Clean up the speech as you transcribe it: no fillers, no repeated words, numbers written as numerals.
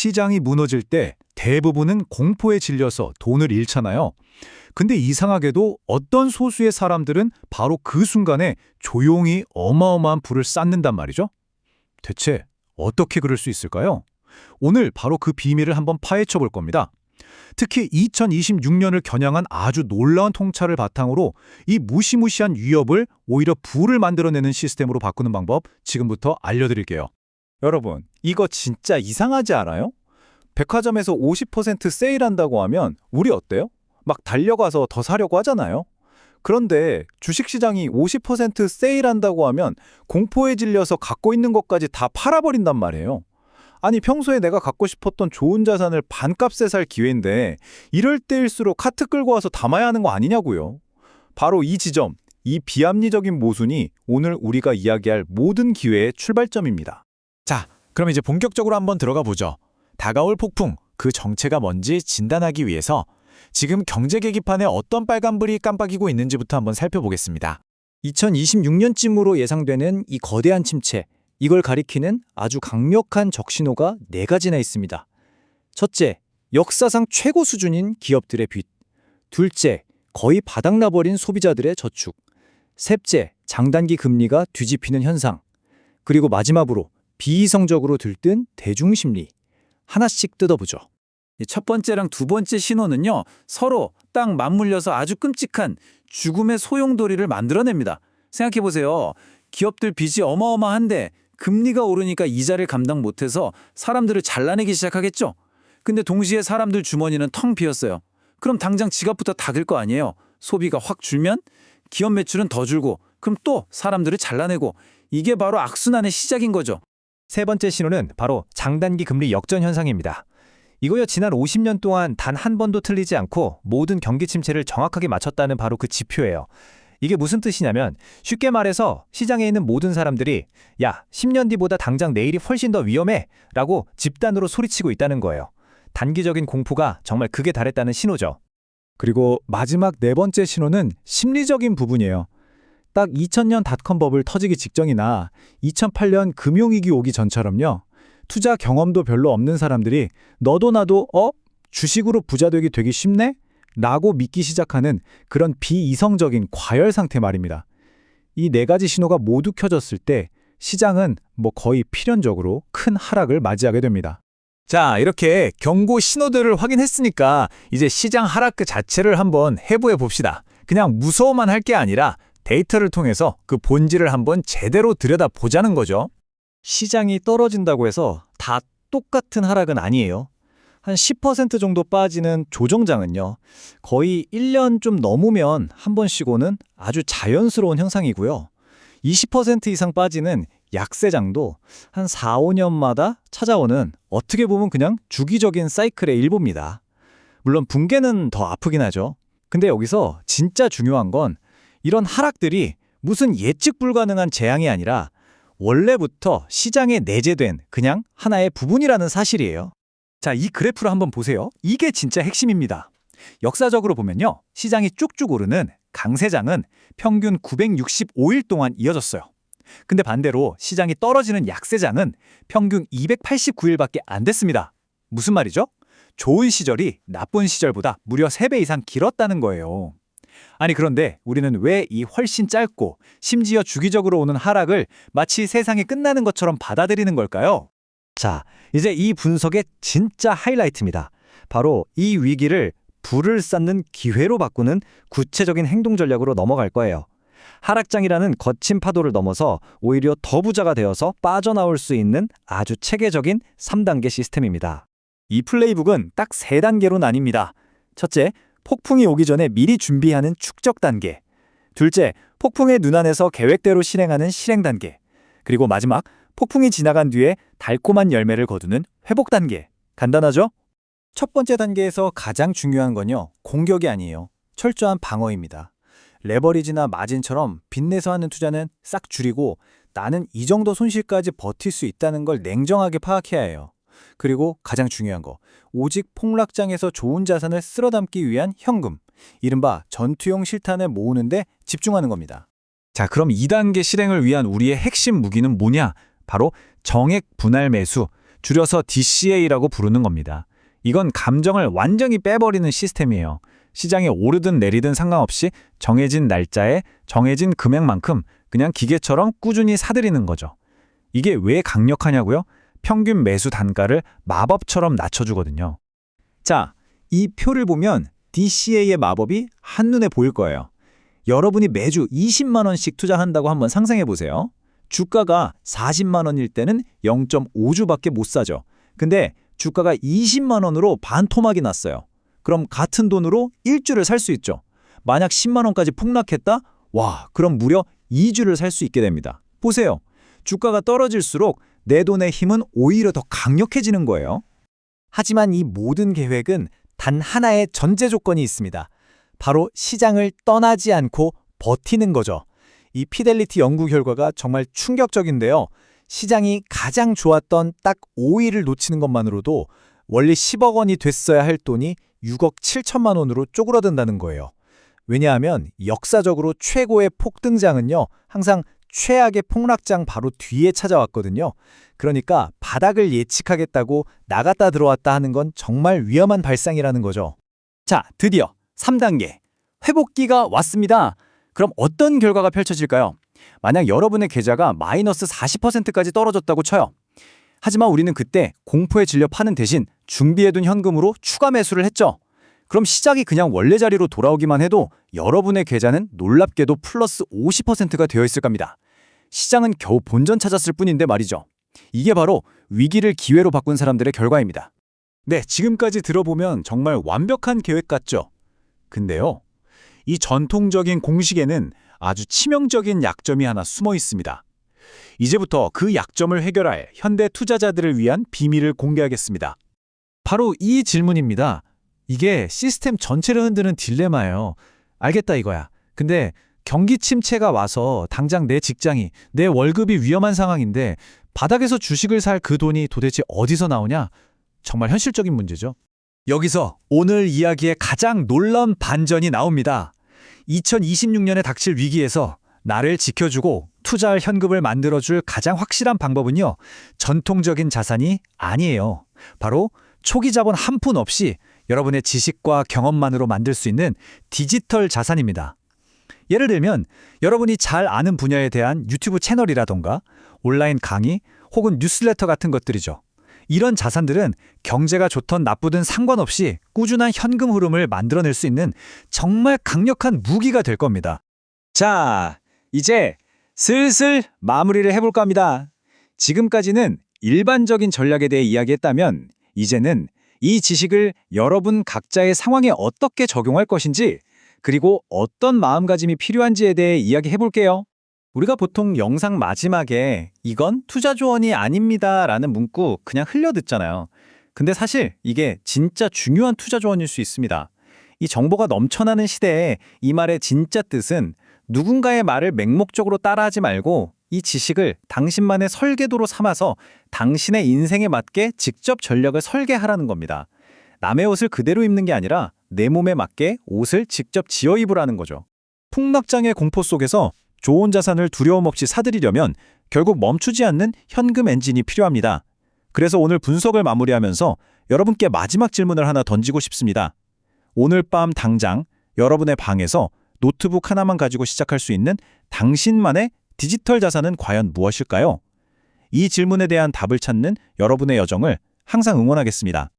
시장이 무너질 때 대부분은 공포에 질려서 돈을 잃잖아요. 근데 이상하게도 어떤 소수의 사람들은 바로 그 순간에 조용히 어마어마한 부를 쌓는단 말이죠. 대체 어떻게 그럴 수 있을까요? 오늘 바로 그 비밀을 한번 파헤쳐 볼 겁니다. 특히 2026년을 겨냥한 아주 놀라운 통찰을 바탕으로 이 무시무시한 위협을 오히려 부를 만들어내는 시스템으로 바꾸는 방법 지금부터 알려드릴게요. 여러분, 이거 진짜 이상하지 않아요? 백화점에서 50% 세일한다고 하면 우리 어때요? 막 달려가서 더 사려고 하잖아요. 그런데 주식시장이 50% 세일한다고 하면 공포에 질려서 갖고 있는 것까지 다 팔아버린단 말이에요. 아니 평소에 내가 갖고 싶었던 좋은 자산을 반값에 살 기회인데 이럴 때일수록 카트 끌고 와서 담아야 하는 거 아니냐고요. 바로 이 지점, 이 비합리적인 모순이 오늘 우리가 이야기할 모든 기회의 출발점입니다. 자, 그럼 이제 본격적으로 한번 들어가 보죠. 다가올 폭풍, 그 정체가 뭔지 진단하기 위해서 지금 경제 계기판에 어떤 빨간불이 깜빡이고 있는지부터 한번 살펴보겠습니다. 2026년쯤으로 예상되는 이 거대한 침체, 이걸 가리키는 아주 강력한 적신호가 4가지나 있습니다. 첫째, 역사상 최고 수준인 기업들의 빚. 둘째, 거의 바닥나버린 소비자들의 저축. 셋째, 장단기 금리가 뒤집히는 현상. 그리고 마지막으로 비이성적으로 들뜬 대중심리. 하나씩 뜯어보죠. 첫 번째랑 두 번째 신호는요, 서로 딱 맞물려서 아주 끔찍한 죽음의 소용돌이를 만들어냅니다. 생각해보세요. 기업들 빚이 어마어마한데 금리가 오르니까 이자를 감당 못해서 사람들을 잘라내기 시작하겠죠? 근데 동시에 사람들 주머니는 텅 비었어요. 그럼 당장 지갑부터 닫을 거 아니에요. 소비가 확 줄면 기업 매출은 더 줄고 그럼 또 사람들을 잘라내고 이게 바로 악순환의 시작인 거죠. 세 번째 신호는 바로 장단기 금리 역전 현상입니다. 이거요, 지난 50년 동안 단 한 번도 틀리지 않고 모든 경기 침체를 정확하게 맞췄다는 바로 그 지표예요. 이게 무슨 뜻이냐면 쉽게 말해서 시장에 있는 모든 사람들이 야, 10년 뒤보다 당장 내일이 훨씬 더 위험해 라고 집단으로 소리치고 있다는 거예요. 단기적인 공포가 정말 극에 달했다는 신호죠. 그리고 마지막 4번째 신호는 심리적인 부분이에요. 딱 2000년 닷컴 버블 터지기 직전이나 2008년 금융위기 오기 전처럼요. 투자 경험도 별로 없는 사람들이 너도 나도 주식으로 부자 되기 쉽네? 라고 믿기 시작하는 그런 비이성적인 과열 상태 말입니다. 이 4가지 신호가 모두 켜졌을 때 시장은 거의 필연적으로 큰 하락을 맞이하게 됩니다. 자, 이렇게 경고 신호들을 확인했으니까 이제 시장 하락 그 자체를 한번 해부해 봅시다. 그냥 무서워만 할 게 아니라 데이터를 통해서 그 본질을 한번 제대로 들여다보자는 거죠. 시장이 떨어진다고 해서 다 똑같은 하락은 아니에요. 한 10% 정도 빠지는 조정장은요, 거의 1년 좀 넘으면 한 번씩 오는 아주 자연스러운 현상이고요. 20% 이상 빠지는 약세장도 한 4, 5년마다 찾아오는 어떻게 보면 그냥 주기적인 사이클의 일부입니다. 물론 붕괴는 더 아프긴 하죠. 근데 여기서 진짜 중요한 건 이런 하락들이 무슨 예측 불가능한 재앙이 아니라 원래부터 시장에 내재된 그냥 하나의 부분이라는 사실이에요. 자, 이 그래프를 한번 보세요. 이게 진짜 핵심입니다. 역사적으로 보면요, 시장이 쭉쭉 오르는 강세장은 평균 965일 동안 이어졌어요. 근데 반대로 시장이 떨어지는 약세장은 평균 289일밖에 안 됐습니다. 무슨 말이죠? 좋은 시절이 나쁜 시절보다 무려 3배 이상 길었다는 거예요. 아니 그런데 우리는 왜 이 훨씬 짧고 심지어 주기적으로 오는 하락을 마치 세상이 끝나는 것처럼 받아들이는 걸까요? 자, 이제 이 분석의 진짜 하이라이트입니다. 바로 이 위기를 불을 쌓는 기회로 바꾸는 구체적인 행동 전략으로 넘어갈 거예요. 하락장이라는 거친 파도를 넘어서 오히려 더 부자가 되어서 빠져나올 수 있는 아주 체계적인 3단계 시스템입니다. 이 플레이북은 딱 3단계로 나뉩니다. 첫째, 폭풍이 오기 전에 미리 준비하는 축적 단계. 둘째, 폭풍의 눈안에서 계획대로 실행하는 실행 단계. 그리고 마지막, 폭풍이 지나간 뒤에 달콤한 열매를 거두는 회복 단계. 간단하죠? 첫 번째 단계에서 가장 중요한 건요, 공격이 아니에요. 철저한 방어입니다. 레버리지나 마진처럼 빚내서 하는 투자는 싹 줄이고 나는 이 정도 손실까지 버틸 수 있다는 걸 냉정하게 파악해야 해요. 그리고 가장 중요한 거, 오직 폭락장에서 좋은 자산을 쓸어담기 위한 현금, 이른바 전투용 실탄을 모으는 데 집중하는 겁니다. 자, 그럼 2단계 실행을 위한 우리의 핵심 무기는 뭐냐? 바로 정액 분할 매수, 줄여서 DCA라고 부르는 겁니다. 이건 감정을 완전히 빼버리는 시스템이에요. 시장이 오르든 내리든 상관없이 정해진 날짜에 정해진 금액만큼 그냥 기계처럼 꾸준히 사들이는 거죠. 이게 왜 강력하냐고요? 평균 매수 단가를 마법처럼 낮춰주거든요. 자, 이 표를 보면 DCA의 마법이 한눈에 보일 거예요. 여러분이 매주 20만 원씩 투자한다고 한번 상상해 보세요. 주가가 40만 원일 때는 0.5주밖에 못 사죠. 근데 주가가 20만 원으로 반토막이 났어요. 그럼 같은 돈으로 1주를 살 수 있죠. 만약 10만 원까지 폭락했다? 와, 그럼 무려 2주를 살 수 있게 됩니다. 보세요. 주가가 떨어질수록 내 돈의 힘은 오히려 더 강력해지는 거예요. 하지만 이 모든 계획은 단 하나의 전제 조건이 있습니다. 바로 시장을 떠나지 않고 버티는 거죠. 이 피델리티 연구 결과가 정말 충격적인데요. 시장이 가장 좋았던 딱 5일을 놓치는 것만으로도 원리 10억 원이 됐어야 할 돈이 6억 7천만 원으로 쪼그라든다는 거예요. 왜냐하면 역사적으로 최고의 폭등장은요, 항상 최악의 폭락장 바로 뒤에 찾아왔거든요. 그러니까 바닥을 예측하겠다고 나갔다 들어왔다 하는 건 정말 위험한 발상이라는 거죠. 자, 드디어 3단계 회복기가 왔습니다. 그럼 어떤 결과가 펼쳐질까요? 만약 여러분의 계좌가 마이너스 40%까지 떨어졌다고 쳐요. 하지만 우리는 그때 공포에 질려 파는 대신 준비해둔 현금으로 추가 매수를 했죠. 그럼 시작이 그냥 원래 자리로 돌아오기만 해도 여러분의 계좌는 놀랍게도 플러스 50%가 되어 있을 겁니다. 시장은 겨우 본전 찾았을 뿐인데 말이죠. 이게 바로 위기를 기회로 바꾼 사람들의 결과입니다. 네, 지금까지 들어보면 정말 완벽한 계획 같죠? 근데요, 이 전통적인 공식에는 아주 치명적인 약점이 하나 숨어 있습니다. 이제부터 그 약점을 해결할 현대 투자자들을 위한 비밀을 공개하겠습니다. 바로 이 질문입니다. 이게 시스템 전체를 흔드는 딜레마예요. 알겠다 이거야. 근데 경기 침체가 와서 당장 내 직장이, 내 월급이 위험한 상황인데 바닥에서 주식을 살 그 돈이 도대체 어디서 나오냐? 정말 현실적인 문제죠. 여기서 오늘 이야기의 가장 놀라운 반전이 나옵니다. 2026년에 닥칠 위기에서 나를 지켜주고 투자할 현금을 만들어줄 가장 확실한 방법은요, 전통적인 자산이 아니에요. 바로 초기 자본 한 푼 없이 여러분의 지식과 경험만으로 만들 수 있는 디지털 자산입니다. 예를 들면 여러분이 잘 아는 분야에 대한 유튜브 채널이라던가 온라인 강의 혹은 뉴스레터 같은 것들이죠. 이런 자산들은 경제가 좋든 나쁘든 상관없이 꾸준한 현금 흐름을 만들어낼 수 있는 정말 강력한 무기가 될 겁니다. 자, 이제 슬슬 마무리를 해볼까 합니다. 지금까지는 일반적인 전략에 대해 이야기했다면 이제는 이 지식을 여러분 각자의 상황에 어떻게 적용할 것인지, 그리고 어떤 마음가짐이 필요한지에 대해 이야기해볼게요. 우리가 보통 영상 마지막에 이건 투자 조언이 아닙니다 라는 문구 그냥 흘려듣잖아요. 근데 사실 이게 진짜 중요한 투자 조언일 수 있습니다. 이 정보가 넘쳐나는 시대에 이 말의 진짜 뜻은 누군가의 말을 맹목적으로 따라하지 말고 이 지식을 당신만의 설계도로 삼아서 당신의 인생에 맞게 직접 전략을 설계하라는 겁니다. 남의 옷을 그대로 입는 게 아니라 내 몸에 맞게 옷을 직접 지어 입으라는 거죠. 폭락장의 공포 속에서 좋은 자산을 두려움 없이 사들이려면 결국 멈추지 않는 현금 엔진이 필요합니다. 그래서 오늘 분석을 마무리하면서 여러분께 마지막 질문을 하나 던지고 싶습니다. 오늘 밤 당장 여러분의 방에서 노트북 하나만 가지고 시작할 수 있는 당신만의 디지털 자산은 과연 무엇일까요? 이 질문에 대한 답을 찾는 여러분의 여정을 항상 응원하겠습니다.